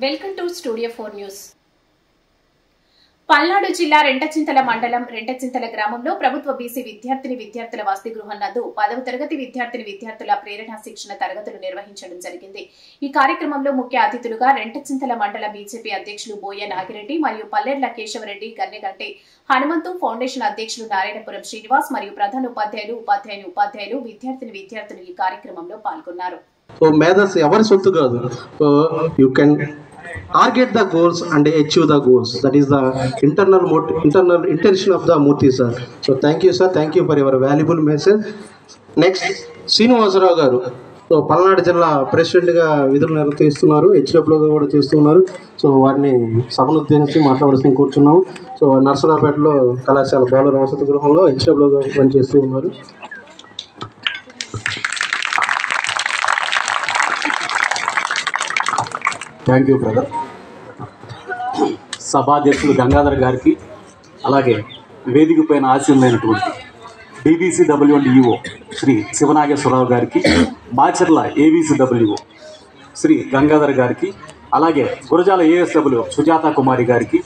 Welcome to studio 4 news. Palnadu జిల్లా రెంటచింతల మండలం రెంటచింతల గ్రామంలో ప్రభుత్వ బీసీ విద్యార్థుల వసతి గృహం నందు 10వ తరగతి విద్యార్థుల ప్రేరణ శిక్షణ తరగతులు నిర్వహించడం జరిగింది. ఈ కార్యక్రమంలో ముఖ్య అతిథులుగా రెంటచింతల మండల బీజేపీ అధ్యక్షులు బోయ నాగిరెడ్డి మరియు పల్లెర్ల కేశవరెడ్డి, గన్నెగంటి హనుమంతు, ఫౌండేషన్ అధ్యక్షులు నారాయణపురం శ్రీనివాస్ మరియు ప్రధాన ఉపాధ్యాయులు విద్యార్థులు ఈ కార్యక్రమంలో పాల్గొన్నారు. So maths ఎవరి సొత్తు కాదు. So you can target the goals and achieve the goals. That is the internal intention of the Murthy sir. So thank you sir, thank you for your valuable message. Next, Srinivasarao గారు. So Palnadu జిల్లా ప్రెసిడెంట్గా విధులు నిర్వహిస్తున్నారు, హెచ్డబ్ల్యూగా కూడా చేస్తున్నారు. So వారిని సభను ఉద్దేశించి మాట్లాడాల్సి కూర్చున్నాము. సో నర్సరావుపేటలో కళాశాల బాలుర వసతి గృహంలో హెచ్డబ్ల్యూగా పనిచేస్తూ ఉన్నారు. Thank you brother. సభాధ్యక్షులు గంగాధర్ గారికి, అలాగే వేదిక పైన ఆశీనులైనటువంటి BBCWO శ్రీ శివనాగేశ్వరరావు గారికి, మాచర్ల ABCWO శ్రీ గంగాధర్ గారికి, అలాగే గురజాల ASW సుజాత కుమారి గారికి,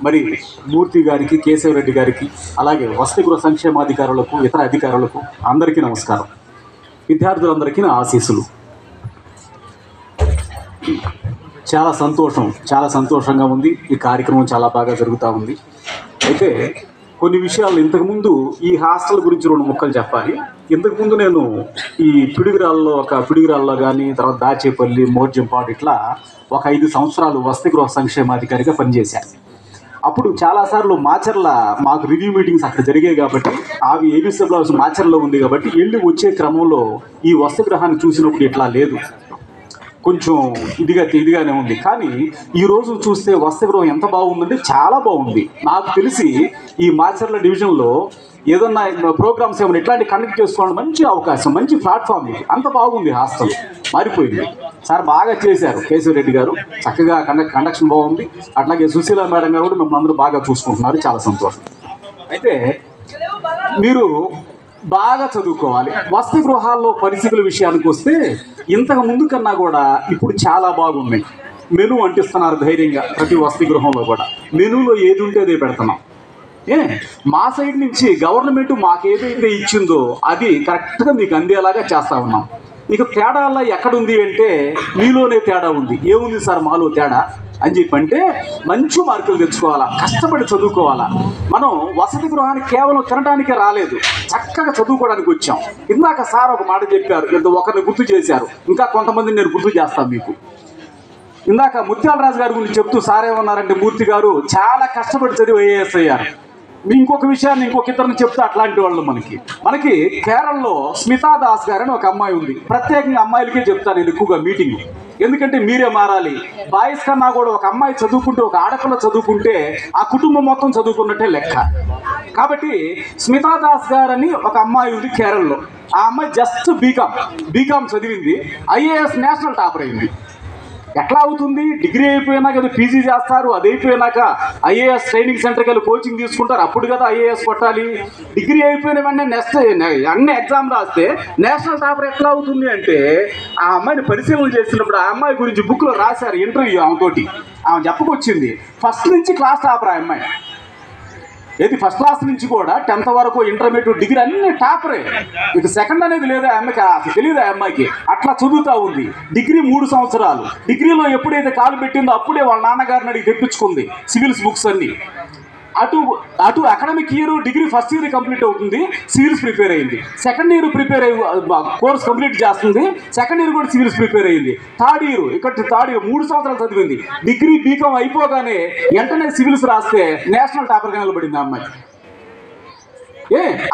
మరి మూర్తి గారికి, కేశవరెడ్డి గారికి, అలాగే వసతి గృహ సంక్షేమాధికారులకు, ఇతర అధికారులకు అందరికీ నమస్కారం. విద్యార్థులందరికీ నా ఆశీస్సులు. చాలా సంతోషంగా ఉంది. ఈ కార్యక్రమం చాలా బాగా జరుగుతూ ఉంది. అయితే కొన్ని విషయాలు ఇంతకుముందు ఈ హాస్టల్ గురించి 2 ముక్కలు చెప్పాలి. ఇంతకుముందు నేను ఈ పిడుగురాల్లో కానీ, తర్వాత దాచేపల్లి, మోర్జంపాడు ఇట్లా ఒక 5 సంవత్సరాలు వసతి గృహ సంక్షేమాధికారిగా పనిచేశాను. అప్పుడు చాలాసార్లు మాచర్ల మాకు రివ్యూ మీటింగ్స్ అక్కడ జరిగాయి కాబట్టి, అవి ABCW మాచర్లో ఉంది కాబట్టి వెళ్ళి వచ్చే క్రమంలో ఈ వసతి గృహాన్ని చూసినప్పుడు ఇట్లా లేదు, కొంచెం ఇదిగానే ఉంది. కానీ ఈరోజు చూస్తే వసతి గృహం ఎంత బాగుందంటే చాలా బాగుంది. నాకు తెలిసి ఈ మాచర్ల డివిజన్లో ఏదన్నా ప్రోగ్రామ్స్ ఏమైనా ఇట్లాంటి కండక్ట్ చేసుకోవడం మంచి అవకాశం, మంచి ప్లాట్ఫామ్ ఇది. అంత బాగుంది, హాస్టల్ మారిపోయింది. సార్ బాగా చేశారు, కేశవరెడ్డి గారు చక్కగా కండక్షన్ బాగుంది. అట్లాగే సుశీల మేడం గారు కూడా మిమ్మల్ని అందరూ బాగా చూసుకుంటున్నారు, చాలా సంతోషం. అయితే మీరు బాగా చదువుకోవాలి. వసతి గృహాల్లో పరిస్థితుల విషయానికి వస్తే ఇంతకు ముందు కన్నా కూడా ఇప్పుడు చాలా బాగున్నాయి. మెనూ అంటిస్తున్నారు ధైర్యంగా. ప్రతి వసతి గృహంలో కూడా మెనూలో ఏది ఉంటే అదే పెడుతున్నాం. మా సైడ్ నుంచి గవర్నమెంట్ మాకు ఏదైతే ఇచ్చిందో అది కరెక్ట్గా మీకు అందేలాగా చేస్తూ ఉన్నాం. ఇక తేడాల్లో ఎక్కడుంది అంటే మీలోనే తేడా ఉంది. ఏముంది సార్ మాలో తేడా అని చెప్పంటే, మంచి మార్కులు తెచ్చుకోవాలా, కష్టపడి చదువుకోవాలా. మనం వసతి గృహానికి కేవలం తినడానికే రాలేదు, చక్కగా చదువుకోవడానికి వచ్చాం. ఇందాక సార్ ఒక మాట చెప్పారు, ఒకరిని గుర్తు చేశారు, ఇంకా కొంతమందిని నేను గుర్తు చేస్తాను మీకు. ఇందాక ముత్యాలరాజు గారి గురించి చెప్తూ సార్ ఏమన్నారంటే, మూర్తి గారు చాలా కష్టపడి చదివి IAS అయ్యారు. ఇంకొక విషయాన్ని ఇంకొక ఇద్దరిని చెప్తే అట్లాంటి వాళ్ళు మనకి కేరళలో స్మితా దాస్ గారు అని ఒక అమ్మాయి ఉంది. ప్రత్యేకంగా అమ్మాయిలకే చెప్తాను నేను ఎక్కువగా మీటింగ్, ఎందుకంటే మీరే మారాలి. బాయ్స్ కన్నా కూడా ఒక అమ్మాయి చదువుకుంటే, ఒక ఆడపిల్ల చదువుకుంటే ఆ కుటుంబం మొత్తం చదువుకున్నట్టే లెక్క. కాబట్టి స్మితా దాస్ గారని ఒక అమ్మాయి ఉంది కేరళలో. ఆ అమ్మాయి జస్ట్ బీకామ్ చదివింది, IAS నేషనల్ టాపర్ అయింది. ఎట్లా అవుతుంది? డిగ్రీ అయిపోయినాక కదా PG చేస్తారు, అది అయిపోయినాక IAS ట్రైనింగ్ సెంటర్కి వెళ్ళి కోచింగ్ తీసుకుంటారు, అప్పుడు కదా IAS కొట్టాలి. డిగ్రీ అయిపోయిన వెంటనే అన్ని ఎగ్జామ్ రాస్తే నేషనల్ టాపర్ ఎట్లా అవుతుంది అంటే, ఆ అమ్మాయిని పరిశీలన చేసినప్పుడు ఆ అమ్మాయి గురించి బుక్లో రాశారు ఇంటర్వ్యూ ఆమెతోటి. ఆమె చెప్పుకొచ్చింది ఫస్ట్ నుంచి క్లాస్ టాపర్. ఆ అమ్మాయి ఫస్ట్ క్లాస్ నుంచి కూడా 10th వరకు, ఇంటర్మీడియట్, డిగ్రీ అన్ని టాపరే. ఇక సెకండ్ అనేది లేదా అమ్మాయికి, అసలు తెలియదు ఆ అమ్మాయికి. అట్లా చదువుతూ ఉంది. డిగ్రీ 3 సంవత్సరాలు. డిగ్రీలో ఎప్పుడైతే కాలు పెట్టిందో అప్పుడే వాళ్ళ నాన్నగారిని అడిగి తెప్పించుకుంది సివిల్స్ బుక్స్ అన్ని. అటు academic year degree first year complete అవుతుంది, సివిల్స్ ప్రిపేర్ అయింది. Second year prepare course complete చేస్తుంది, సెకండ్ ఇయర్ కూడా సివిల్స్ ప్రిపేర్ అయింది. థర్డ్ ఇయర్ 3 సంవత్సరాలు చదివింది. డిగ్రీ బీకామ్ అయిపోగానే వెంటనే సివిల్స్ రాస్తే నేషనల్ టాపర్గా నిలబడింది ఆ అమ్మాయి.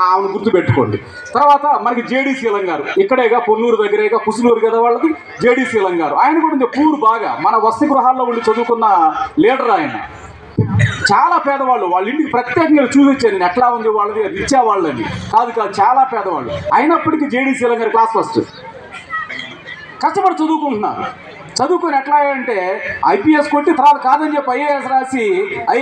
ఆమెను గుర్తుపెట్టుకోండి. తర్వాత మనకి JD శీలం గారు, ఇక్కడేగా పొన్నూరు దగ్గరేగా, పుసునూరు కదా వాళ్ళకి. JD శీలం గారు, ఆయన కూడా పూర్ బాగా మన వసతి గృహాల్లో ఉండి చదువుకున్న లీడర్. ఆయన చాలా పేదవాళ్ళు, వాళ్ళ ఇంటికి ప్రత్యేకంగా చూసి వచ్చాను నేను ఎట్లా ఉంది వాళ్ళది, ఇచ్చేవాళ్ళని కాదు, చాలా పేదవాళ్ళు. అయినప్పటికీ JD శీలం గారు క్లాస్ ఫస్ట్. కష్టపడి చదువుకుంటున్నారు. చదువుకొని ఎట్లా అంటే IPS కొట్టి తర్వాత కాదని చెప్పి IAS రాసి